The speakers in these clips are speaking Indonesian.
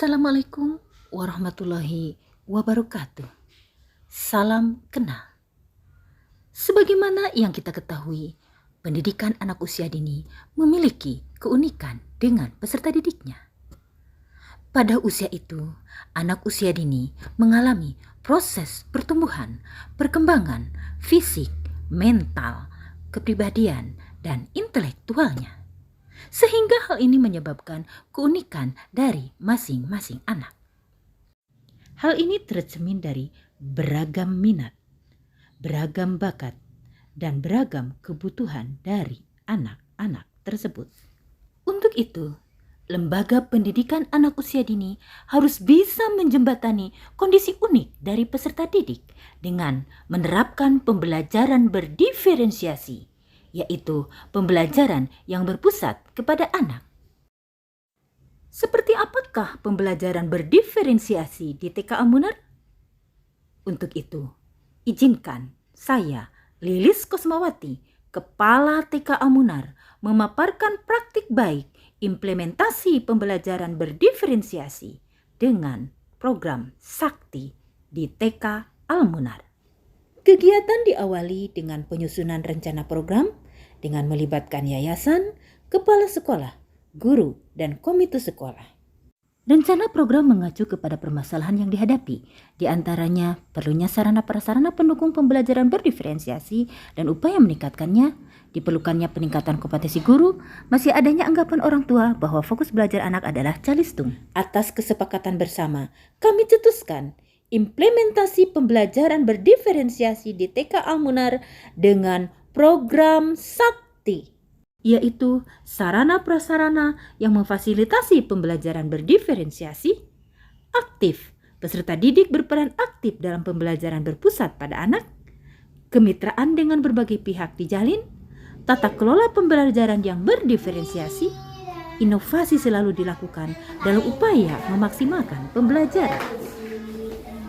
Assalamualaikum warahmatullahi wabarakatuh. Salam kenal. Sebagaimana yang kita ketahui, pendidikan anak usia dini memiliki keunikan dengan peserta didiknya. Pada usia itu, anak usia dini mengalami proses pertumbuhan, perkembangan fisik, mental, kepribadian, dan intelektualnya. Sehingga hal ini menyebabkan keunikan dari masing-masing anak. Hal ini tercermin dari beragam minat, beragam bakat, dan beragam kebutuhan dari anak-anak tersebut. Untuk itu, lembaga pendidikan anak usia dini harus bisa menjembatani kondisi unik dari peserta didik dengan menerapkan pembelajaran berdiferensiasi, yaitu pembelajaran yang berpusat kepada anak. Seperti apakah pembelajaran berdiferensiasi di TK Almunar? Untuk itu, izinkan saya, Lilis Kosmawati, Kepala TK Almunar, memaparkan praktik baik implementasi pembelajaran berdiferensiasi dengan program Sakti di TK Almunar. Kegiatan diawali dengan penyusunan rencana program dengan melibatkan yayasan, kepala sekolah, guru, dan komite sekolah. Rencana program mengacu kepada permasalahan yang dihadapi, di antaranya perlunya sarana prasarana pendukung pembelajaran berdiferensiasi dan upaya meningkatkannya, diperlukannya peningkatan kompetensi guru, masih adanya anggapan orang tua bahwa fokus belajar anak adalah calistung. Atas kesepakatan bersama, kami cetuskan implementasi pembelajaran berdiferensiasi di TK Almunar dengan program Sakti, yaitu sarana prasarana yang memfasilitasi pembelajaran berdiferensiasi, aktif, peserta didik berperan aktif dalam pembelajaran berpusat pada anak, kemitraan dengan berbagai pihak dijalin, tata kelola pembelajaran yang berdiferensiasi, inovasi selalu dilakukan dalam upaya memaksimalkan pembelajaran.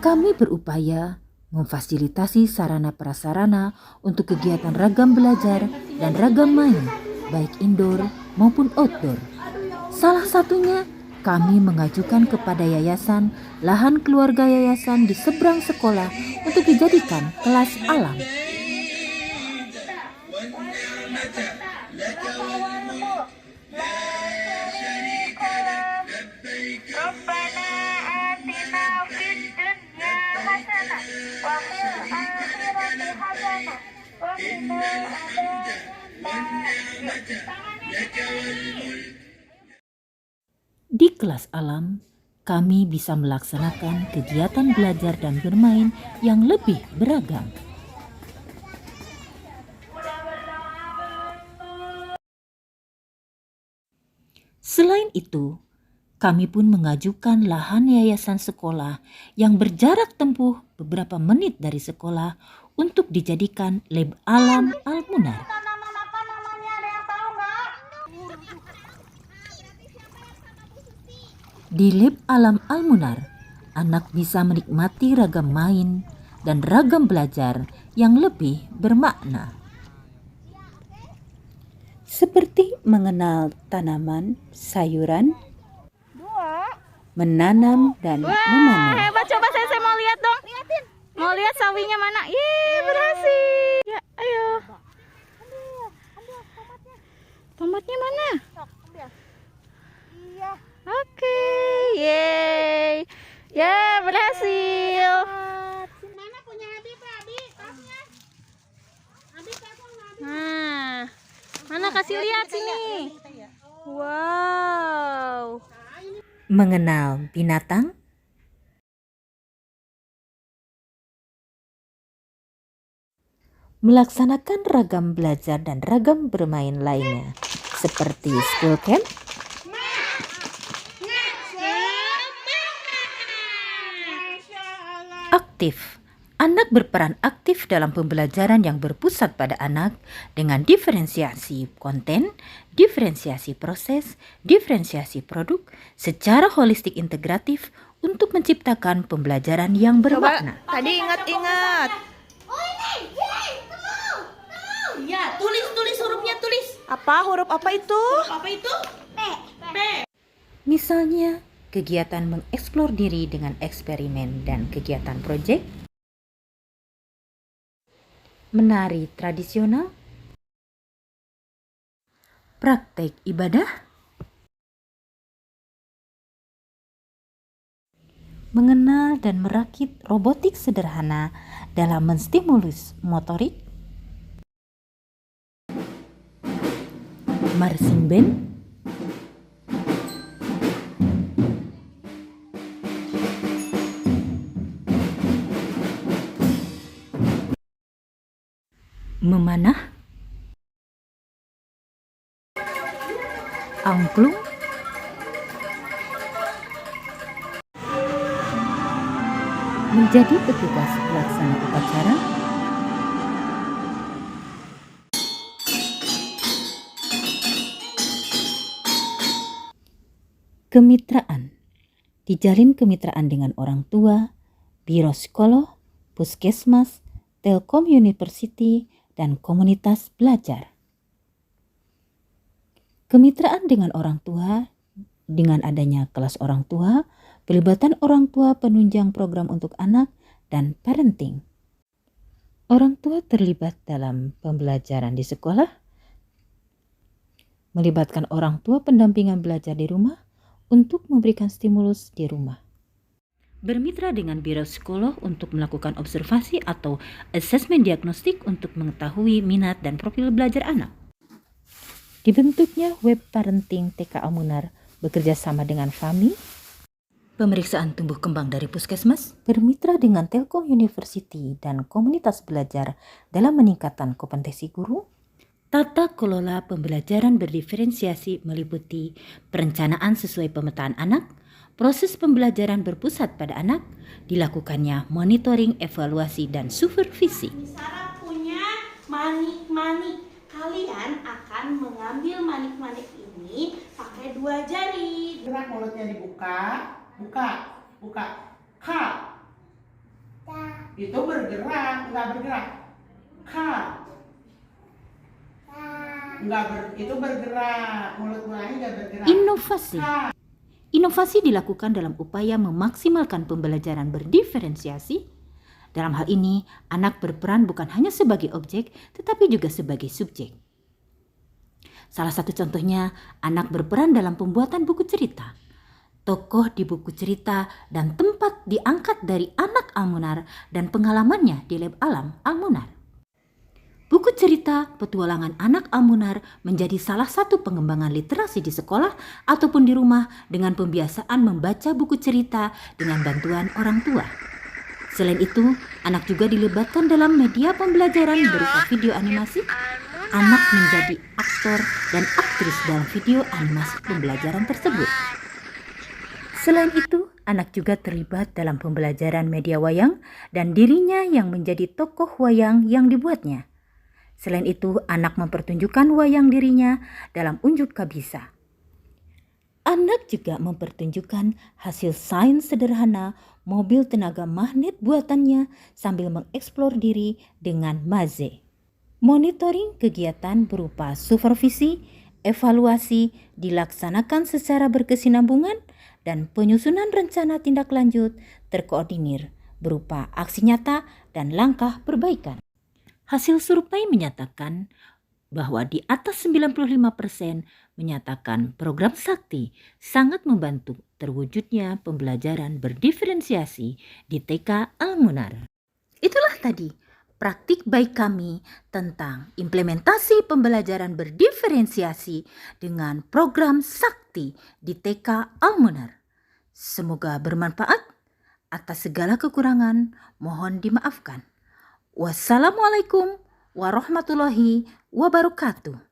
Kami berupaya memfasilitasi sarana prasarana untuk kegiatan ragam belajar dan ragam main, baik indoor maupun outdoor. Salah satunya, kami mengajukan kepada yayasan lahan keluarga yayasan di seberang sekolah untuk dijadikan kelas alam. Di kelas alam, kami bisa melaksanakan kegiatan belajar dan bermain yang lebih beragam. Selain itu, kami pun mengajukan lahan yayasan sekolah yang berjarak tempuh beberapa menit dari sekolah untuk dijadikan lab alam Almunar. Di lab alam Almunar, anak bisa menikmati ragam main dan ragam belajar yang lebih bermakna. Seperti mengenal tanaman, sayuran, menanam dan memanen. Hebat, coba saya mau lihat dong. Mau lihat sawinya mana? Yeay, berhasil. Ya, ayo. Tomatnya mana? Iya. Oke, yeay. Ya, berhasil. Mana punya Habib, Abi? Tasnya. Abi, telepon Abi. Nah, mana kasih lihat sini. Wow. Mengenal binatang, melaksanakan ragam belajar dan ragam bermain lainnya seperti school camp, aktif. Anak berperan aktif dalam pembelajaran yang berpusat pada anak dengan diferensiasi konten, diferensiasi proses, diferensiasi produk secara holistik integratif untuk menciptakan pembelajaran yang bermakna. Tadi ingat-ingat. Oh ini, temu. Iya, tulis hurufnya, tulis. Apa huruf apa itu? Apa itu? P. Misalnya, kegiatan mengeksplor diri dengan eksperimen dan kegiatan proyek, menari tradisional, praktek ibadah, mengenal dan merakit robotik sederhana dalam menstimulus motorik, marching band, memanah, angklung, menjadi petugas pelaksana upacara, kemitraan, dijalin kemitraan dengan orang tua, biro sekolah, puskesmas, telkom university, dan komunitas belajar. Kemitraan dengan orang tua, dengan adanya kelas orang tua, pelibatan orang tua penunjang program untuk anak, dan parenting. Orang tua terlibat dalam pembelajaran di sekolah, melibatkan orang tua pendampingan belajar di rumah untuk memberikan stimulus di rumah. Bermitra dengan biro sekolah untuk melakukan observasi atau asesmen diagnostik untuk mengetahui minat dan profil belajar anak. Dibentuknya web parenting TK Amunar bekerja sama dengan FAMI, pemeriksaan tumbuh kembang dari puskesmas, bermitra dengan Telkom University dan komunitas belajar dalam meningkatkan kompetensi guru. Tata kelola pembelajaran berdiferensiasi meliputi perencanaan sesuai pemetaan anak, proses pembelajaran berpusat pada anak, dilakukannya monitoring, evaluasi, dan supervisi. Sarah punya manik-manik. Kalian akan mengambil manik-manik ini pakai 2 jari. Gerak mulutnya dibuka, buka. K. Itu bergerak, nggak bergerak. K. Itu bergerak, mulut mulanya nggak bergerak. Inovasi. Inovasi dilakukan dalam upaya memaksimalkan pembelajaran berdiferensiasi. Dalam hal ini, anak berperan bukan hanya sebagai objek, tetapi juga sebagai subjek. Salah satu contohnya, anak berperan dalam pembuatan buku cerita. Tokoh di buku cerita dan tempat diangkat dari anak Almunar dan pengalamannya di lab alam Almunar. Buku cerita petualangan anak Almunar menjadi salah satu pengembangan literasi di sekolah ataupun di rumah dengan pembiasaan membaca buku cerita dengan bantuan orang tua. Selain itu, anak juga dilibatkan dalam media pembelajaran berupa video animasi. Anak menjadi aktor dan aktris dalam video animasi pembelajaran tersebut. Selain itu, anak juga terlibat dalam pembelajaran media wayang dan dirinya yang menjadi tokoh wayang yang dibuatnya. Selain itu, anak mempertunjukkan wayang dirinya dalam unjuk kabisa. Anak juga mempertunjukkan hasil sains sederhana mobil tenaga magnet buatannya sambil mengeksplor diri dengan maze. Monitoring kegiatan berupa supervisi, evaluasi dilaksanakan secara berkesinambungan dan penyusunan rencana tindak lanjut terkoordinir berupa aksi nyata dan langkah perbaikan. Hasil survei menyatakan bahwa di atas 95% menyatakan program Sakti sangat membantu terwujudnya pembelajaran berdiferensiasi di TK Almunar. Itulah tadi praktik baik kami tentang implementasi pembelajaran berdiferensiasi dengan program Sakti di TK Almunar. Semoga bermanfaat. Atas segala kekurangan mohon dimaafkan. Wassalamualaikum warahmatullahi wabarakatuh.